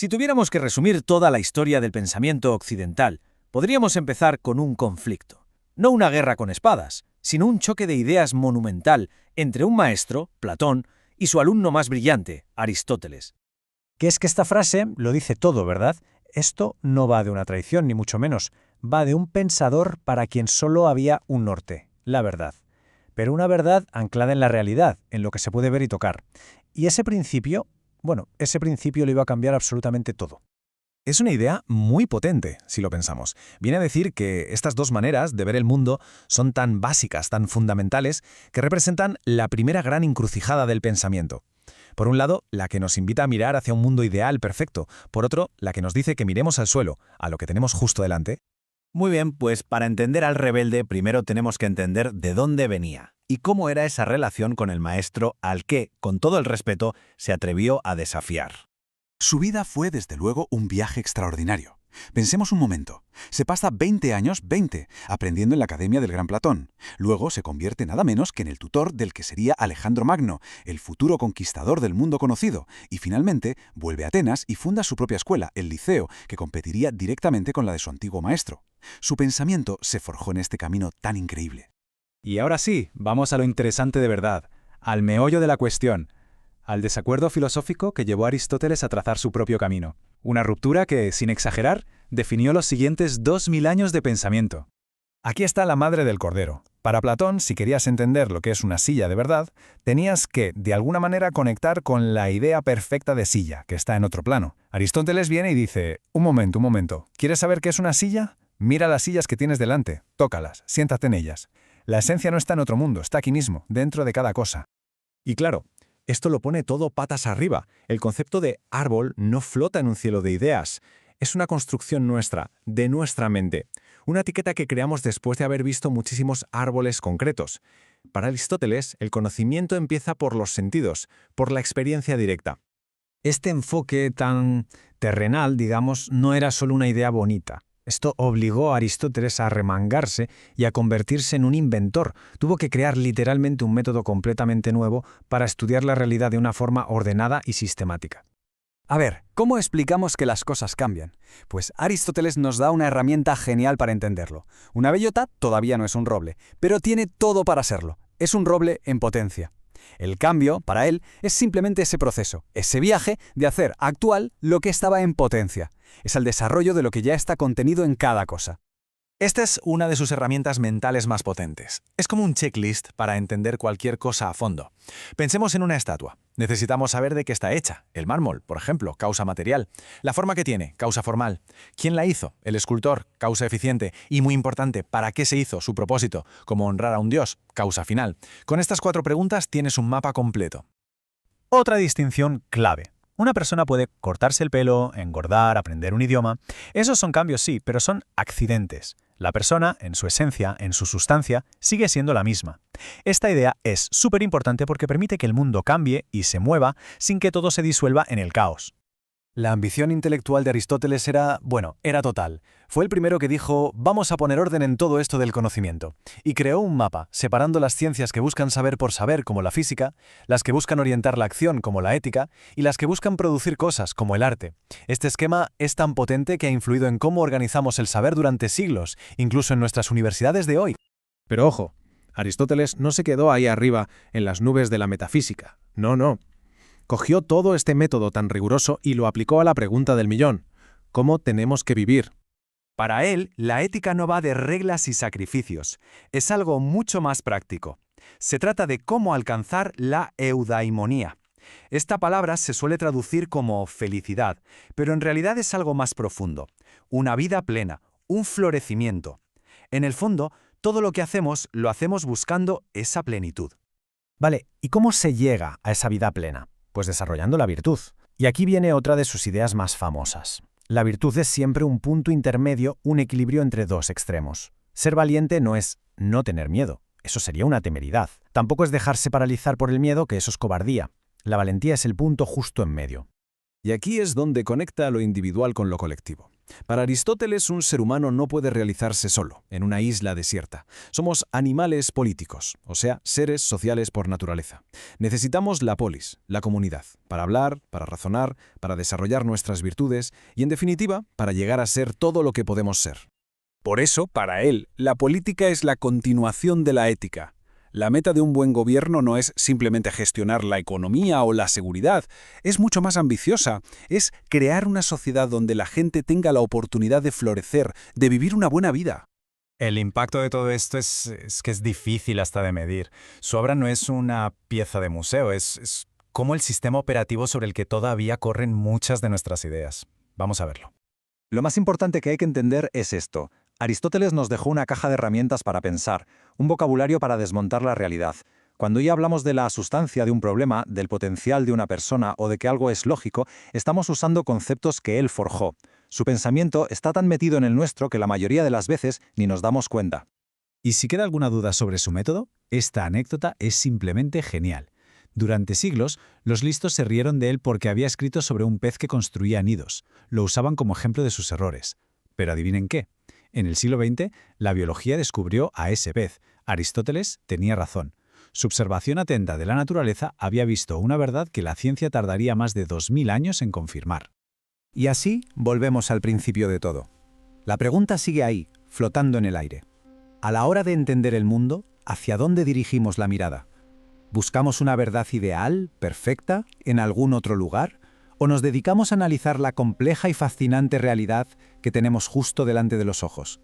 Si tuviéramos que resumir toda la historia del pensamiento occidental, podríamos empezar con un conflicto. No una guerra con espadas, sino un choque de ideas monumental entre un maestro, Platón, y su alumno más brillante, Aristóteles. Que es que esta frase lo dice todo, ¿verdad? Esto no va de una traición, ni mucho menos. Va de un pensador para quien solo había un norte, la verdad. Pero una verdad anclada en la realidad, en lo que se puede ver y tocar. Y ese principio lo iba a cambiar absolutamente todo. Es una idea muy potente, si lo pensamos. Viene a decir que estas dos maneras de ver el mundo son tan básicas, tan fundamentales, que representan la primera gran encrucijada del pensamiento. Por un lado, la que nos invita a mirar hacia un mundo ideal perfecto. Por otro, la que nos dice que miremos al suelo, a lo que tenemos justo delante. Muy bien, pues para entender al rebelde primero tenemos que entender de dónde venía y cómo era esa relación con el maestro al que, con todo el respeto, se atrevió a desafiar. Su vida fue, desde luego, un viaje extraordinario. Pensemos un momento. Se pasa 20 años, aprendiendo en la Academia del Gran Platón. Luego se convierte nada menos que en el tutor del que sería Alejandro Magno, el futuro conquistador del mundo conocido. Y finalmente vuelve a Atenas y funda su propia escuela, el Liceo, que competiría directamente con la de su antiguo maestro. Su pensamiento se forjó en este camino tan increíble. Y ahora sí, vamos a lo interesante de verdad, al meollo de la cuestión, al desacuerdo filosófico que llevó a Aristóteles a trazar su propio camino. Una ruptura que, sin exagerar, definió los siguientes 2000 años de pensamiento. Aquí está la madre del cordero. Para Platón, si querías entender lo que es una silla de verdad, tenías que, de alguna manera, conectar con la idea perfecta de silla, que está en otro plano. Aristóteles viene y dice, un momento, ¿quieres saber qué es una silla? Mira las sillas que tienes delante, tócalas, siéntate en ellas. La esencia no está en otro mundo, está aquí mismo, dentro de cada cosa. Y claro, esto lo pone todo patas arriba. El concepto de árbol no flota en un cielo de ideas. Es una construcción nuestra, de nuestra mente. Una etiqueta que creamos después de haber visto muchísimos árboles concretos. Para Aristóteles, el conocimiento empieza por los sentidos, por la experiencia directa. Este enfoque tan terrenal, digamos, no era solo una idea bonita. Esto obligó a Aristóteles a remangarse y a convertirse en un inventor. Tuvo que crear literalmente un método completamente nuevo para estudiar la realidad de una forma ordenada y sistemática. A ver, ¿cómo explicamos que las cosas cambian? Pues Aristóteles nos da una herramienta genial para entenderlo. Una bellota todavía no es un roble, pero tiene todo para serlo. Es un roble en potencia. El cambio, para él, es simplemente ese proceso, ese viaje de hacer actual lo que estaba en potencia. Es el desarrollo de lo que ya está contenido en cada cosa. Esta es una de sus herramientas mentales más potentes. Es como un checklist para entender cualquier cosa a fondo. Pensemos en una estatua. Necesitamos saber de qué está hecha. El mármol, por ejemplo, causa material. La forma que tiene, causa formal. ¿Quién la hizo? El escultor, causa eficiente. Y muy importante, ¿para qué se hizo? Su propósito, como honrar a un dios, causa final. Con estas 4 preguntas tienes un mapa completo. Otra distinción clave. Una persona puede cortarse el pelo, engordar, aprender un idioma. Esos son cambios, sí, pero son accidentes. La persona, en su esencia, en su sustancia, sigue siendo la misma. Esta idea es súper importante porque permite que el mundo cambie y se mueva sin que todo se disuelva en el caos. La ambición intelectual de Aristóteles era total. Fue el primero que dijo, vamos a poner orden en todo esto del conocimiento. Y creó un mapa, separando las ciencias que buscan saber por saber, como la física, las que buscan orientar la acción, como la ética, y las que buscan producir cosas, como el arte. Este esquema es tan potente que ha influido en cómo organizamos el saber durante siglos, incluso en nuestras universidades de hoy. Pero ojo, Aristóteles no se quedó ahí arriba, en las nubes de la metafísica. No. Cogió todo este método tan riguroso y lo aplicó a la pregunta del millón. ¿Cómo tenemos que vivir? Para él, la ética no va de reglas y sacrificios. Es algo mucho más práctico. Se trata de cómo alcanzar la eudaimonía. Esta palabra se suele traducir como felicidad, pero en realidad es algo más profundo. Una vida plena, un florecimiento. En el fondo, todo lo que hacemos, lo hacemos buscando esa plenitud. Vale, ¿y cómo se llega a esa vida plena? Pues desarrollando la virtud. Y aquí viene otra de sus ideas más famosas. La virtud es siempre un punto intermedio, un equilibrio entre dos extremos. Ser valiente no es no tener miedo. Eso sería una temeridad. Tampoco es dejarse paralizar por el miedo, que eso es cobardía. La valentía es el punto justo en medio. Y aquí es donde conecta lo individual con lo colectivo. Para Aristóteles, un ser humano no puede realizarse solo, en una isla desierta. Somos animales políticos, o sea, seres sociales por naturaleza. Necesitamos la polis, la comunidad, para hablar, para razonar, para desarrollar nuestras virtudes y, en definitiva, para llegar a ser todo lo que podemos ser. Por eso, para él, la política es la continuación de la ética. La meta de un buen gobierno no es simplemente gestionar la economía o la seguridad, es mucho más ambiciosa, es crear una sociedad donde la gente tenga la oportunidad de florecer, de vivir una buena vida. El impacto de todo esto es que es difícil hasta de medir. Su obra no es una pieza de museo, es como el sistema operativo sobre el que todavía corren muchas de nuestras ideas. Vamos a verlo. Lo más importante que hay que entender es esto. Aristóteles nos dejó una caja de herramientas para pensar, un vocabulario para desmontar la realidad. Cuando ya hablamos de la sustancia de un problema, del potencial de una persona o de que algo es lógico, estamos usando conceptos que él forjó. Su pensamiento está tan metido en el nuestro que la mayoría de las veces ni nos damos cuenta. Y si queda alguna duda sobre su método, esta anécdota es simplemente genial. Durante siglos, los listos se rieron de él porque había escrito sobre un pez que construía nidos. Lo usaban como ejemplo de sus errores. Pero adivinen qué. En el siglo XX, la biología descubrió a ese pez. Aristóteles tenía razón. Su observación atenta de la naturaleza había visto una verdad que la ciencia tardaría más de 2000 años en confirmar. Y así volvemos al principio de todo. La pregunta sigue ahí, flotando en el aire. A la hora de entender el mundo, ¿hacia dónde dirigimos la mirada? ¿Buscamos una verdad ideal, perfecta, en algún otro lugar? ¿O nos dedicamos a analizar la compleja y fascinante realidad que tenemos justo delante de los ojos?